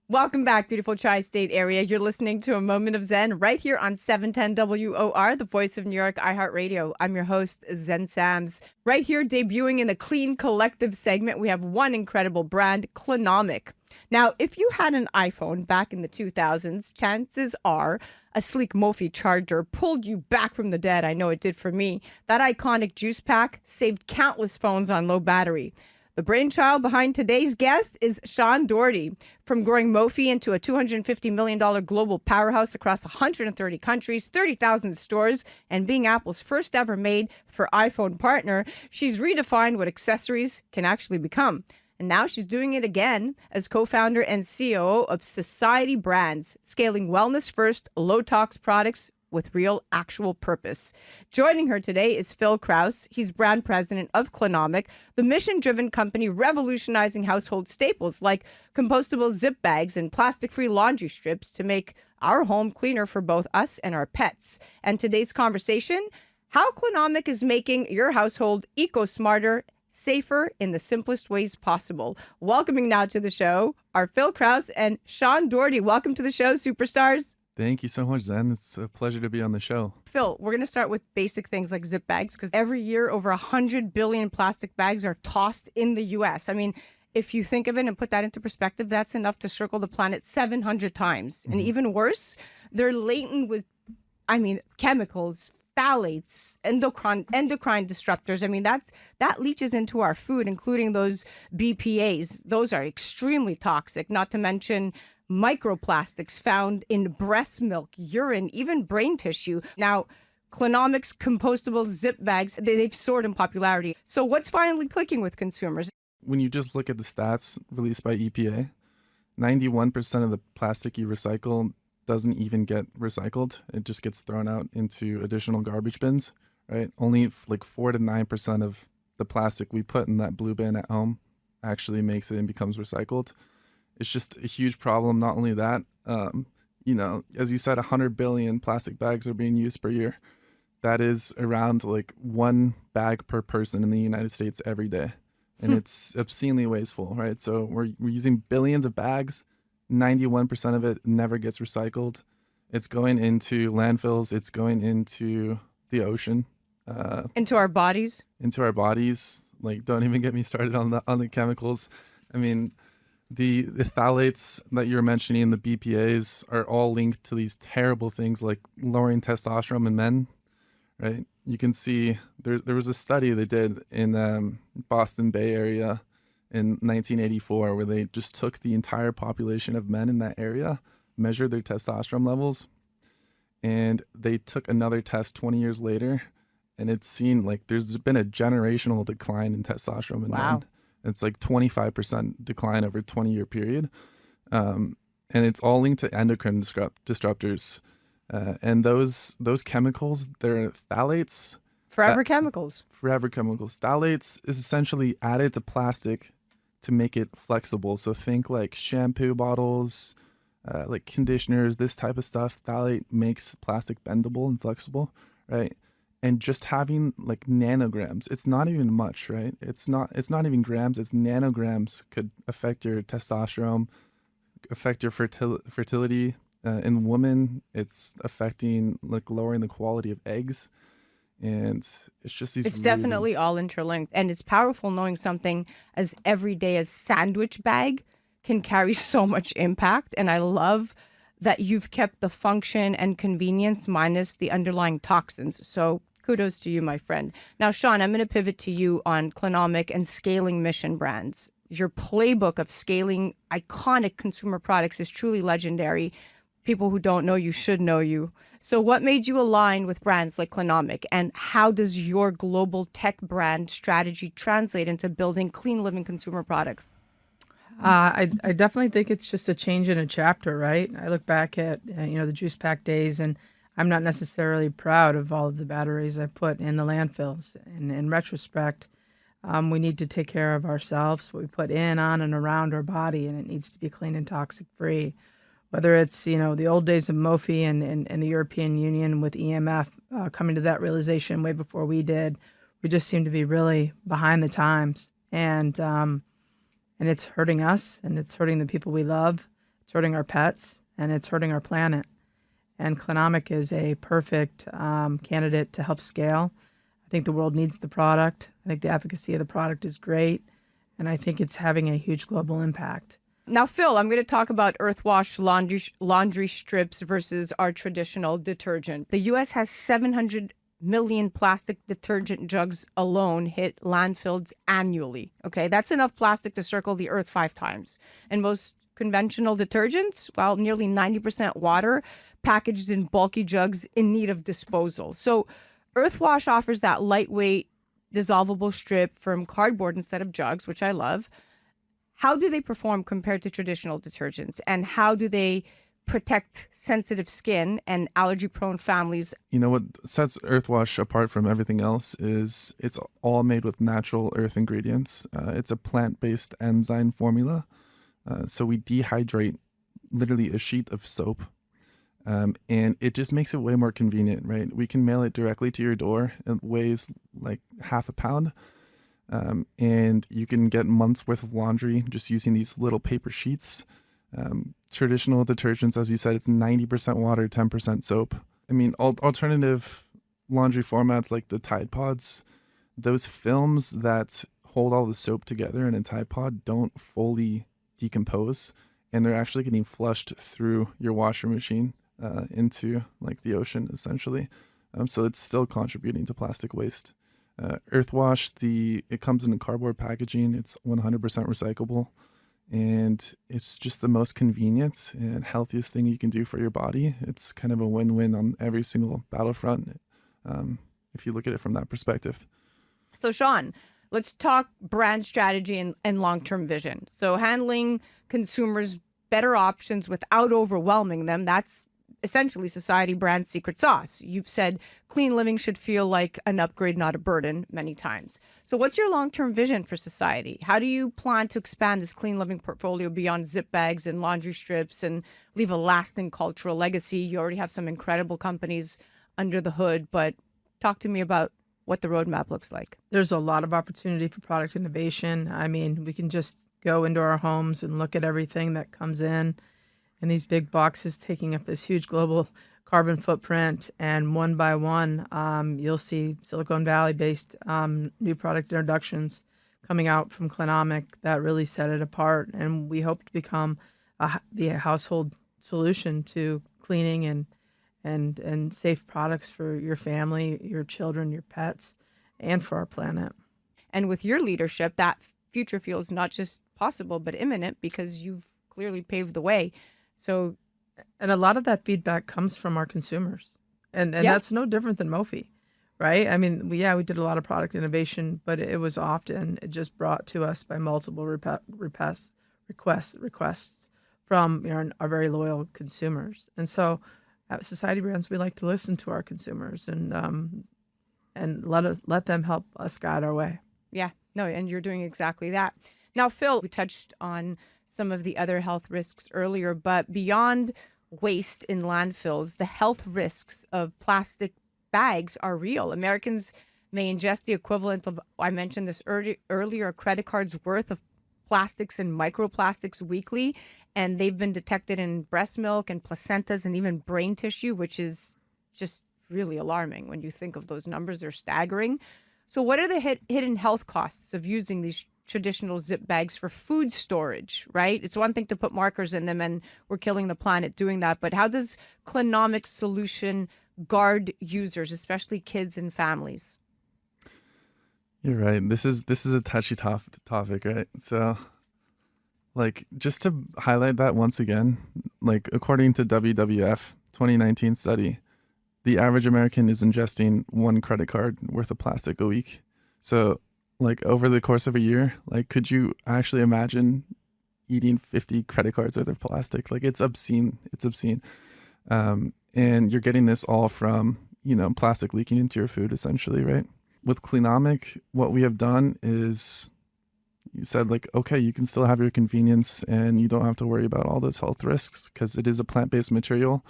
Welcome back, beautiful tri-state area. You're listening to A Moment of Zen right here on 710 WOR, the voice of New York, iHeartRadio. I'm your host, Zen Sams. Right here, debuting in the Clean Collective segment, we have one incredible brand, Cleanomic. Now, if you had an iPhone back in the 2000s, chances are a sleek Mophie charger pulled you back from the dead. I know it did for me. That iconic juice pack saved countless phones on low battery. The brainchild behind today's guest is Shawn Dougherty. From growing Mophie into a $250 million global powerhouse across 130 countries, 30,000 stores, and being Apple's first ever made for iPhone partner, she's redefined what accessories can actually become. And now she's doing it again as co-founder and COO of Society Brands, scaling wellness-first, low-tox products with real, actual purpose. Joining her today is Phil Kraus. He's brand president of Cleanomic, the mission-driven company revolutionizing household staples like compostable zip bags and plastic-free laundry strips to make our home cleaner for both us and our pets. And today's conversation, how Cleanomic is making your household eco-smarter, safer in the simplest ways possible. Welcoming now to the show are Phil Kraus and Shawn Dougherty. Welcome to the show, superstars. Thank you so much, Zen. It's a pleasure to be on the show. Phil, we're going to start with basic things like zip bags, because every year over 100 billion plastic bags are tossed in the U.S. I mean, if you think of it and put that into perspective, that's enough to circle the planet 700 times. Mm-hmm. And even worse, they're laden with, chemicals, phthalates, endocrine disruptors. I mean, that leaches into our food, including those BPAs. Those are extremely toxic, not to mention microplastics found in breast milk, urine, even brain tissue. Now, Cleanomic's compostable zip bags, they've soared in popularity. So what's finally clicking with consumers? When you just look at the stats released by EPA, 91% of the plastic you recycle doesn't even get recycled. It just gets thrown out into additional garbage bins, right? Only like 4 to 9% of the plastic we put in that blue bin at home actually makes it and becomes recycled. It's just a huge problem. Not only that, as you said, 100 billion plastic bags are being used per year. That is around like one bag per person in the United States every day. And it's obscenely wasteful, right? So we're using billions of bags. 91% of it never gets recycled. It's going into landfills. It's going into the ocean. Into our bodies? Into our bodies. Like, don't even get me started on the chemicals. I mean, the phthalates that you're mentioning, the BPAs, are all linked to these terrible things like lowering testosterone in men, right? You can see there was a study they did in Boston Bay Area in 1984 where they just took the entire population of men in that area, measured their testosterone levels, and they took another test 20 years later, and it's seen like there's been a generational decline in testosterone in men. It's like 25% decline over a 20-year period. And it's all linked to endocrine disruptors. And those chemicals, they're phthalates. Forever chemicals. Phthalates is essentially added to plastic to make it flexible. So think like shampoo bottles, like conditioners, this type of stuff. Phthalate makes plastic bendable and flexible, right? And just having like nanograms, it's not even much, right? It's not even grams, it's nanograms could affect your testosterone, affect your fertility. In women, it's affecting like lowering the quality of eggs. And it's just these. It's definitely all interlinked. And it's powerful knowing something as everyday as sandwich bag can carry so much impact. And I love that you've kept the function and convenience minus the underlying toxins. So kudos to you, my friend. Now, Shawn, I'm going to pivot to you on Cleanomic and scaling mission brands. Your playbook of scaling iconic consumer products is truly legendary. People who don't know you should know you. So what made you align with brands like Cleanomic, and how does your global tech brand strategy translate into building clean living consumer products? I definitely think it's just a change in a chapter, right? I look back at the juice pack days, and I'm not necessarily proud of all of the batteries I put in the landfills. And in retrospect, we need to take care of ourselves, what we put in, on, and around our body, and it needs to be clean and toxic free. Whether it's the old days of Mophie and the European Union with EMF coming to that realization way before we did, we just seem to be really behind the times, and it's hurting us, and it's hurting the people we love. it's hurting our pets, and it's hurting our planet. And Cleanomic is a perfect candidate to help scale. I think the world needs the product. I think the efficacy of the product is great, and I think it's having a huge global impact. Now, Phil, I'm going to talk about Earthwash laundry strips versus our traditional detergent. The U.S. has 700 million plastic detergent jugs alone hit landfills annually. Okay, that's enough plastic to circle the earth 5 times. And most conventional detergents, well, nearly 90% water, packaged in bulky jugs in need of disposal. So Earthwash offers that lightweight, dissolvable strip from cardboard instead of jugs, which I love. How do they perform compared to traditional detergents? And how do they protect sensitive skin and allergy-prone families? You know what sets Earthwash apart from everything else is it's all made with natural earth ingredients. It's a plant-based enzyme formula. So we dehydrate literally a sheet of soap. And it just makes it way more convenient, right? We can mail it directly to your door. It weighs like half a pound. And you can get months worth of laundry just using these little paper sheets. Traditional detergents, as you said, it's 90% water, 10% soap. I mean, alternative laundry formats like the Tide Pods, those films that hold all the soap together in a Tide Pod don't fully decompose, and they're actually getting flushed through your washer machine into like the ocean, essentially. So it's still contributing to plastic waste. Earthwash, it comes in cardboard packaging. It's 100% recyclable. And it's just the most convenient and healthiest thing you can do for your body. It's kind of a win-win on every single battlefront, if you look at it from that perspective. So, Shawn, let's talk brand strategy and long-term vision. So handling consumers better options without overwhelming them, that's essentially society brand secret sauce. You've said clean living should feel like an upgrade, not a burden, many times. So what's your long-term vision for society? How do you plan to expand this clean living portfolio beyond zip bags and laundry strips and leave a lasting cultural legacy? You already have some incredible companies under the hood, but talk to me about what the roadmap looks like. There's a lot of opportunity for product innovation. I mean, we can just go into our homes and look at everything that comes in these big boxes taking up this huge global carbon footprint. And one by one, you'll see Silicon Valley-based new product introductions coming out from Cleanomic that really set it apart. And we hope to become the household solution to cleaning and safe products for your family, your children, your pets, and for our planet. And with your leadership, that future feels not just possible, but imminent, because you've clearly paved the way. So, and a lot of that feedback comes from our consumers, and that's no different than Mophie, right? I mean, we did a lot of product innovation, but it was often just brought to us by multiple requests from our very loyal consumers. And so, at Society Brands, we like to listen to our consumers and let them help us guide our way. Yeah, no, and you're doing exactly that. Now, Phil, we touched on some of the other health risks earlier, but beyond waste in landfills, the health risks of plastic bags are real. Americans may ingest the equivalent of, I mentioned this earlier, a credit card's worth of plastics and microplastics weekly, and they've been detected in breast milk and placentas and even brain tissue, which is just really alarming. When you think of those numbers, they're staggering. So what are the hidden health costs of using these traditional zip bags for food storage, right? It's one thing to put markers in them, and we're killing the planet doing that. But how does Cleanomic's solution guard users, especially kids and families? You're right. This is a touchy topic, right? So, like, just to highlight that once again, like according to WWF 2019 study, the average American is ingesting 1 credit card worth of plastic a week. So, like, over the course of a year, like, could you actually imagine eating 50 credit cards worth of plastic? Like, it's obscene. It's obscene. And you're getting this all from, plastic leaking into your food, essentially, right? With Cleanomic, what we have done is you said, like, okay, you can still have your convenience and you don't have to worry about all those health risks because it is a plant-based material.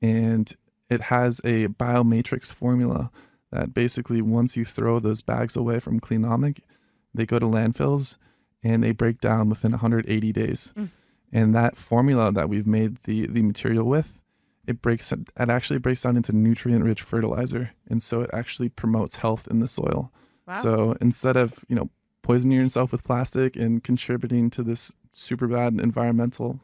And it has a biomatrix formula that basically once you throw those bags away from Cleanomic, they go to landfills and they break down within 180 days. And that formula that we've made the material with, it actually breaks down into nutrient-rich fertilizer. And so it actually promotes health in the soil. Wow. So instead of, poisoning yourself with plastic and contributing to this super bad environmental,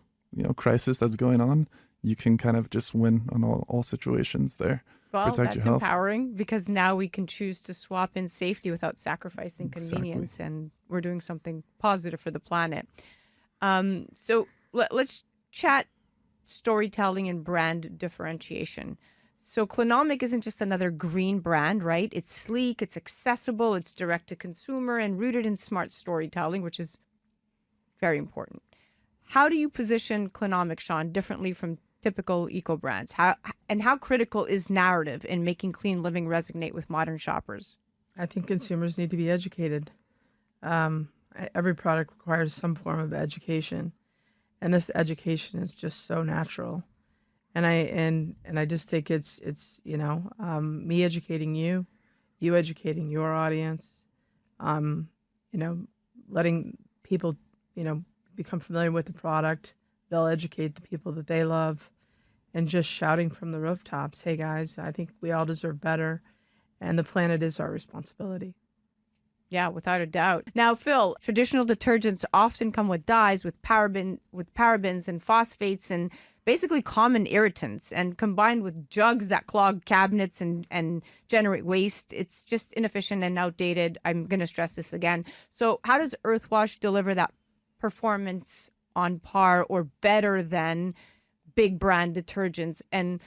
crisis that's going on, you can kind of just win on all situations there. Well, Protect that's your health. empowering because now we can choose to swap in safety without sacrificing convenience, Exactly. and we're doing something positive for the planet. So let's chat storytelling and brand differentiation. So Cleanomic isn't just another green brand, right? It's sleek, it's accessible, it's direct to consumer, and rooted in smart storytelling, which is very important. How do you position Cleanomic, Shawn, differently from typical eco brands? How critical is narrative in making clean living resonate with modern shoppers? I think consumers need to be educated. Every product requires some form of education, and this education is just so natural. And I just think it's me educating you, you educating your audience, letting people become familiar with the product. They'll educate the people that they love, and just shouting from the rooftops, "Hey guys, I think we all deserve better, and the planet is our responsibility." Yeah, without a doubt. Now, Phil, traditional detergents often come with dyes, with parabens and phosphates and basically common irritants. And combined with jugs that clog cabinets and generate waste, it's just inefficient and outdated. I'm going to stress this again. So how does Earthwash deliver that performance on par or better than big brand detergents? And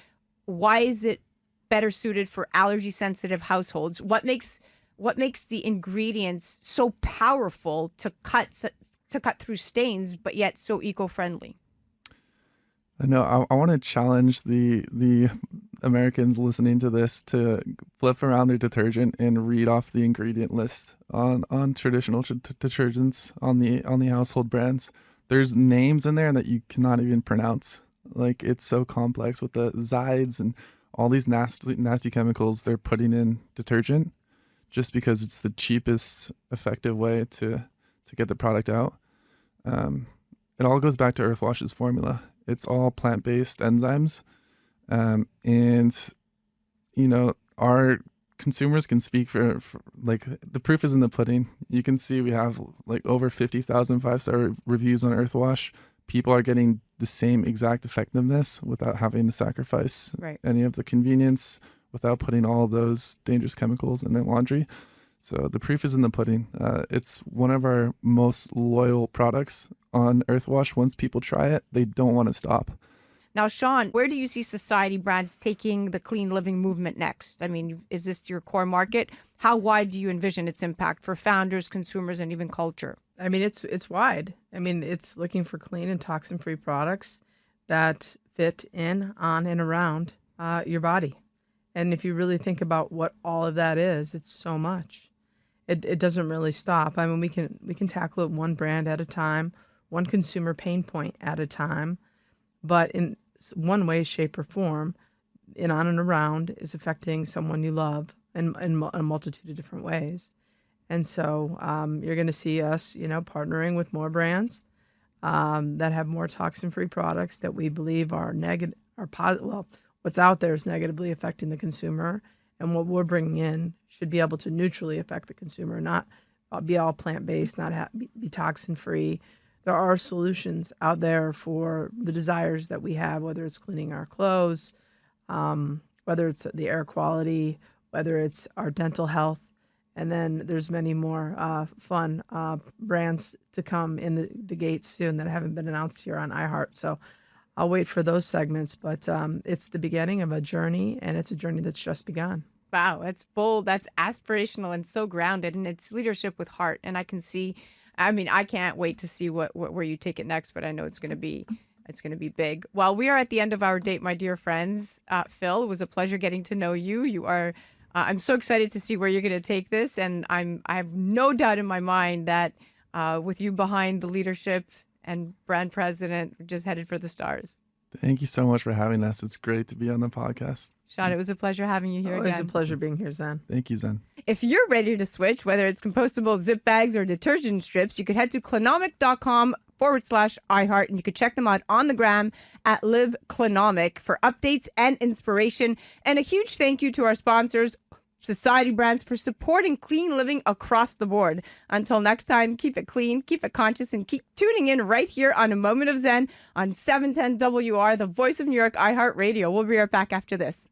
why is it better suited for allergy sensitive households? What makes the ingredients so powerful to cut through stains, but yet so eco-friendly? No, I want to challenge the Americans listening to this to flip around their detergent and read off the ingredient list on traditional detergents on the household brands. There's names in there that you cannot even pronounce. Like, it's so complex with the Zides and all these nasty chemicals they're putting in detergent, just because it's the cheapest effective way to get the product out. It all goes back to Earthwash's formula. It's all plant-based enzymes. And, our consumers can speak for like, the proof is in the pudding. You can see we have like over 50,000 5-star reviews on Earthwash. People are getting the same exact effectiveness without having to sacrifice any of the convenience, without putting all those dangerous chemicals in their laundry. So the proof is in the pudding. It's one of our most loyal products on Earthwash. Once people try it, they don't want to stop. Now, Shawn, where do you see society brands taking the clean living movement next? I mean, is this your core market? How wide do you envision its impact for founders, consumers, and even culture? I mean, it's wide. I mean, it's looking for clean and toxin-free products that fit in, on, and around your body. And if you really think about what all of that is, it's so much. It doesn't really stop. I mean, we can tackle it one brand at a time, one consumer pain point at a time, but in one way, shape, or form, in, on, and around is affecting someone you love in a multitude of different ways. And so you're going to see us, partnering with more brands that have more toxin-free products that we believe are what's out there is negatively affecting the consumer, and what we're bringing in should be able to neutrally affect the consumer, not be all plant-based, not be toxin-free. There are solutions out there for the desires that we have, whether it's cleaning our clothes, whether it's the air quality, whether it's our dental health. And then there's many more fun brands to come in the gates soon that haven't been announced here on iHeart. So I'll wait for those segments. But it's the beginning of a journey, and it's a journey that's just begun. Wow, that's bold. That's aspirational and so grounded. And it's leadership with heart. And I can see, I can't wait to see where you take it next, but I know it's going to be big. Well, we are at the end of our date, my dear friends. Phil, it was a pleasure getting to know you. You are... I'm so excited to see where you're going to take this, and I have no doubt in my mind that with you behind the leadership and brand president, we're just headed for the stars. Thank you so much for having us. It's great to be on the podcast. Shawn, it was a pleasure having you here again. Always a pleasure being here, Zen. Thank you, Zen. If you're ready to switch, whether it's compostable zip bags or detergent strips, you could head to Cleanomic.com Facebook.com/iHeart. And you can check them out on the gram at Live Cleanomic for updates and inspiration. And a huge thank you to our sponsors, Society Brands, for supporting clean living across the board. Until next time, keep it clean, keep it conscious, and keep tuning in right here on A Moment of Zen on 710 WR, the voice of New York, iHeartRadio. We'll be right back after this.